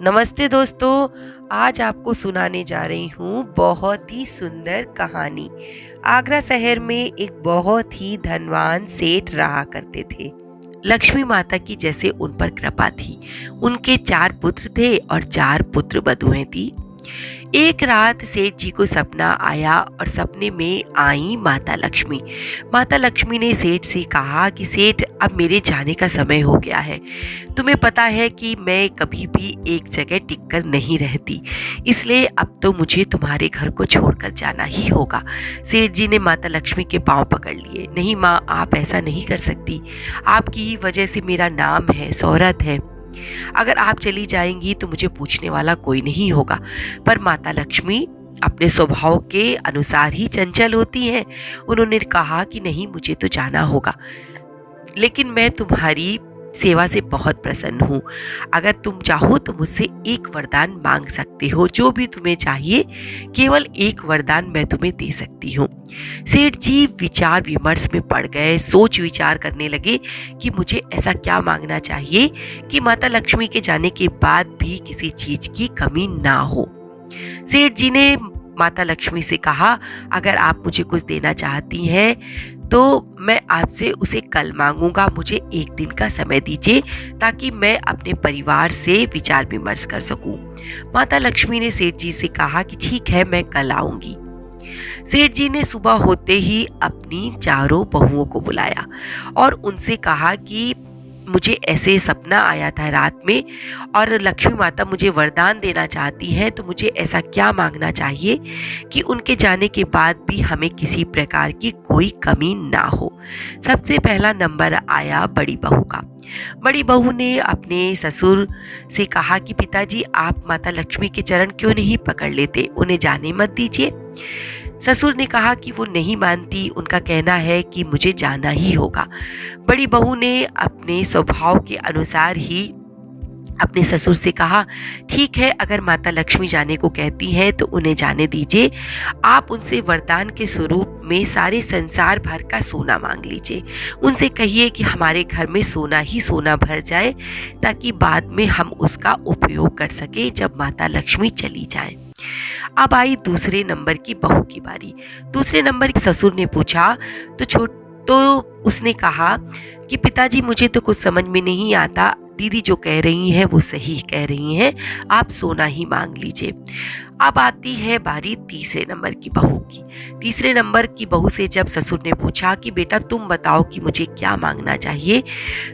नमस्ते दोस्तों। आज आपको सुनाने जा रही हूँ बहुत ही सुंदर कहानी। आगरा शहर में एक बहुत ही धनवान सेठ रहा करते थे। लक्ष्मी माता की जैसे उन पर कृपा थी। उनके 4 पुत्र थे और 4 पुत्र वधुएं थी। एक रात सेठ जी को सपना आया और सपने में आई माता लक्ष्मी। माता लक्ष्मी ने सेठ से कहा कि सेठ, अब मेरे जाने का समय हो गया है। तुम्हें पता है कि मैं कभी भी एक जगह टिककर नहीं रहती, इसलिए अब तो मुझे तुम्हारे घर को छोड़कर जाना ही होगा। सेठ जी ने माता लक्ष्मी के पांव पकड़ लिए। नहीं माँ, आप ऐसा नहीं कर सकती। आपकी ही वजह से मेरा नाम है, शोहरत है। अगर आप चली जाएंगी तो मुझे पूछने वाला कोई नहीं होगा। पर माता लक्ष्मी अपने स्वभाव के अनुसार ही चंचल होती हैं। उन्होंने कहा कि नहीं, मुझे तो जाना होगा, लेकिन मैं तुम्हारी सेवा से बहुत प्रसन्न हूँ। अगर तुम चाहो तो मुझसे एक वरदान मांग सकते हो। जो भी तुम्हें चाहिए, केवल एक वरदान मैं तुम्हें दे सकती हूँ। सेठ जी विचार विमर्श में पड़ गए। सोच विचार करने लगे कि मुझे ऐसा क्या मांगना चाहिए कि माता लक्ष्मी के जाने के बाद भी किसी चीज की कमी ना हो। सेठ जी ने माता लक्ष्मी से कहा, अगर आप मुझे कुछ देना चाहती हैं तो मैं आपसे उसे कल मांगूंगा। मुझे एक दिन का समय दीजिए ताकि मैं अपने परिवार से विचार विमर्श कर सकूं। माता लक्ष्मी ने सेठ जी से कहा कि ठीक है, मैं कल आऊंगी। सेठ जी ने सुबह होते ही अपनी चारों बहुओं को बुलाया और उनसे कहा कि मुझे ऐसे सपना आया था रात में और लक्ष्मी माता मुझे वरदान देना चाहती हैं, तो मुझे ऐसा क्या मांगना चाहिए कि उनके जाने के बाद भी हमें किसी प्रकार की कोई कमी ना हो। सबसे पहला नंबर आया बड़ी बहू का। बड़ी बहू ने अपने ससुर से कहा कि पिताजी, आप माता लक्ष्मी के चरण क्यों नहीं पकड़ लेते, उन्हें जाने मत दीजिए। ससुर ने कहा कि वो नहीं मानती, उनका कहना है कि मुझे जाना ही होगा। बड़ी बहू ने अपने स्वभाव के अनुसार ही अपने ससुर से कहा, ठीक है, अगर माता लक्ष्मी जाने को कहती हैं तो उन्हें जाने दीजिए। आप उनसे वरदान के स्वरूप में सारे संसार भर का सोना मांग लीजिए। उनसे कहिए कि हमारे घर में सोना ही सोना भर जाए, ताकि बाद में हम उसका उपयोग कर सके जब माता लक्ष्मी चली जाए। अब आई दूसरे नंबर की बहू की बारी। दूसरे नंबर के ससुर ने पूछा तो उसने कहा कि पिताजी, मुझे तो कुछ समझ में नहीं आता। दीदी जो कह रही हैं वो सही कह रही हैं, आप सोना ही मांग लीजिए। अब आती है बारी तीसरे नंबर की बहू की। तीसरे नंबर की बहू से जब ससुर ने पूछा कि बेटा तुम बताओ कि मुझे क्या मांगना चाहिए,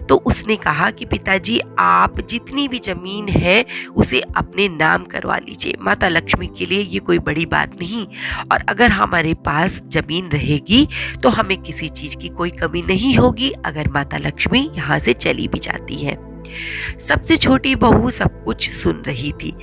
तो उसने कहा कि पिताजी, आप जितनी भी जमीन है उसे अपने नाम करवा लीजिए। माता लक्ष्मी के लिए ये कोई बड़ी बात नहीं, और अगर हमारे पास जमीन रहेगी तो हमें किसी चीज की कोई कमी नहीं होगी अगर माता लक्ष्मी यहाँ से चली भी जाती है। सबसे छोटी बहू सब कुछ सुन रही थी।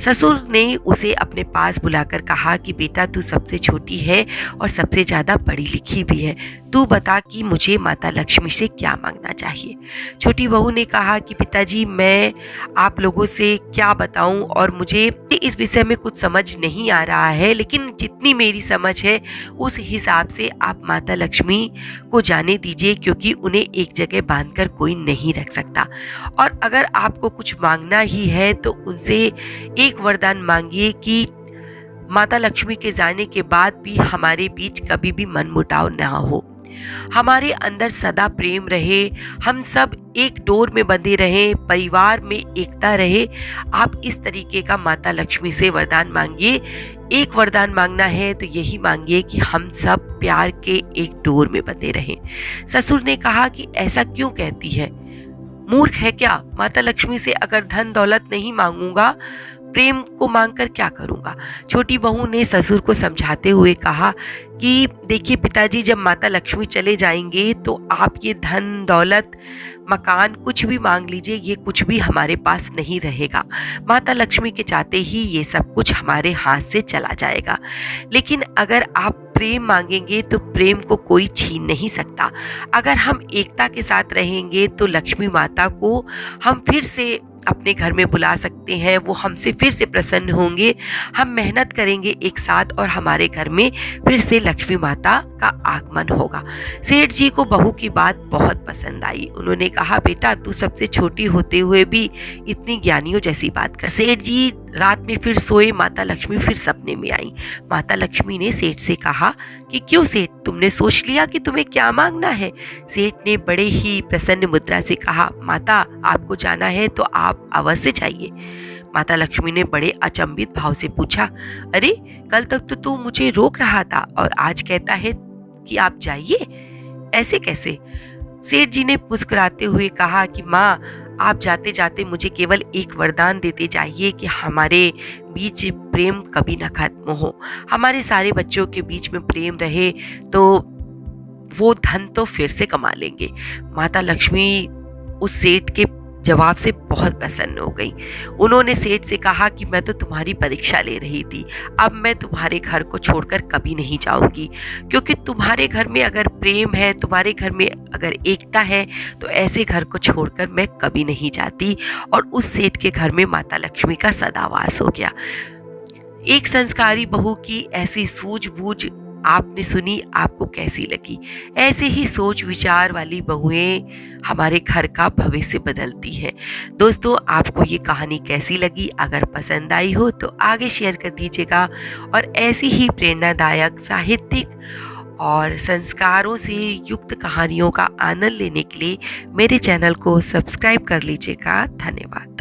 ससुर ने उसे अपने पास बुलाकर कहा कि बेटा, तू सबसे छोटी है और सबसे ज्यादा पढ़ी लिखी भी है, तू बता कि मुझे माता लक्ष्मी से क्या मांगना चाहिए। छोटी बहू ने कहा कि पिताजी, मैं आप लोगों से क्या बताऊं और मुझे इस विषय में कुछ समझ नहीं आ रहा है, लेकिन जितनी मेरी समझ है उस हिसाब से आप माता लक्ष्मी को जाने दीजिए, क्योंकि उन्हें एक जगह बांधकर कोई नहीं रख सकता। और अगर आपको कुछ मांगना ही है तो उनसे एक वरदान मांगिए कि माता लक्ष्मी के जाने के बाद भी हमारे बीच कभी भी मनमुटाव ना हो, हमारे अंदर सदा प्रेम रहे, हम सब एक डोर में बंधे रहें, परिवार में एकता रहे। आप इस तरीके का माता लक्ष्मी से वरदान मांगिए। एक वरदान मांगना है तो यही मांगिए कि हम सब प्यार के एक डोर में बंधे रहें। ससुर ने कहा कि ऐसा क्यों कहती है, मूर्ख है क्या? माता लक्ष्मी से अगर धन दौलत नहीं मांगूंगा, प्रेम को मांगकर क्या करूंगा? छोटी बहू ने ससुर को समझाते हुए कहा कि देखिए पिताजी, जब माता लक्ष्मी चले जाएंगे तो आप ये धन दौलत मकान कुछ भी मांग लीजिए, ये कुछ भी हमारे पास नहीं रहेगा। माता लक्ष्मी के चाहते ही ये सब कुछ हमारे हाथ से चला जाएगा। लेकिन अगर आप प्रेम मांगेंगे तो प्रेम को कोई छीन नहीं सकता। अगर हम एकता के साथ रहेंगे तो लक्ष्मी माता को हम फिर से अपने घर में बुला सकते हैं, वो हमसे फिर से प्रसन्न होंगे, हम मेहनत करेंगे एक साथ और हमारे घर में फिर से लक्ष्मी माता का आगमन होगा। सेठ जी को बहू की बात बहुत पसंद आई। उन्होंने कहा, बेटा तू सबसे छोटी होते हुए भी इतनी ज्ञानियों जैसी बात कर। सेठ जी रात में फिर सोए, माता लक्ष्मी फिर सपने में आई। माता लक्ष्मी ने सेठ से कहा कि क्यों सेठ, तुमने सोच लिया कि तुम्हें क्या मांगना है? सेठ ने बड़े ही प्रसन्न मुद्रा से कहा, माता आपको जाना है तो आप अवश्य जाइए। माता लक्ष्मी ने बड़े अचंभित भाव से पूछा, अरे कल तक तो तू मुझे रोक रहा था और आज कहता है कि आप जाइए, ऐसे कैसे? सेठ जी ने मुस्कुराते हुए कहा कि माँ, आप जाते जाते मुझे केवल एक वरदान देते जाइए कि हमारे बीच प्रेम कभी ना खत्म हो, हमारे सारे बच्चों के बीच में प्रेम रहे तो वो धन तो फिर से कमा लेंगे। माता लक्ष्मी उस सेठ के जवाब से बहुत प्रसन्न हो गई। उन्होंने सेठ से कहा कि मैं तो तुम्हारी परीक्षा ले रही थी, अब मैं तुम्हारे घर को छोड़कर कभी नहीं जाऊंगी, क्योंकि तुम्हारे घर में अगर प्रेम है, तुम्हारे घर में अगर एकता है, तो ऐसे घर को छोड़कर मैं कभी नहीं जाती। और उस सेठ के घर में माता लक्ष्मी का सदावास हो गया। एक संस्कारी बहू की ऐसी सूझबूझ आपने सुनी, आपको कैसी लगी? ऐसे ही सोच विचार वाली बहुएं हमारे घर का भविष्य बदलती हैं। दोस्तों, आपको ये कहानी कैसी लगी? अगर पसंद आई हो तो आगे शेयर कर दीजिएगा और ऐसी ही प्रेरणादायक, साहित्यिक और संस्कारों से युक्त कहानियों का आनंद लेने के लिए मेरे चैनल को सब्सक्राइब कर लीजिएगा। धन्यवाद।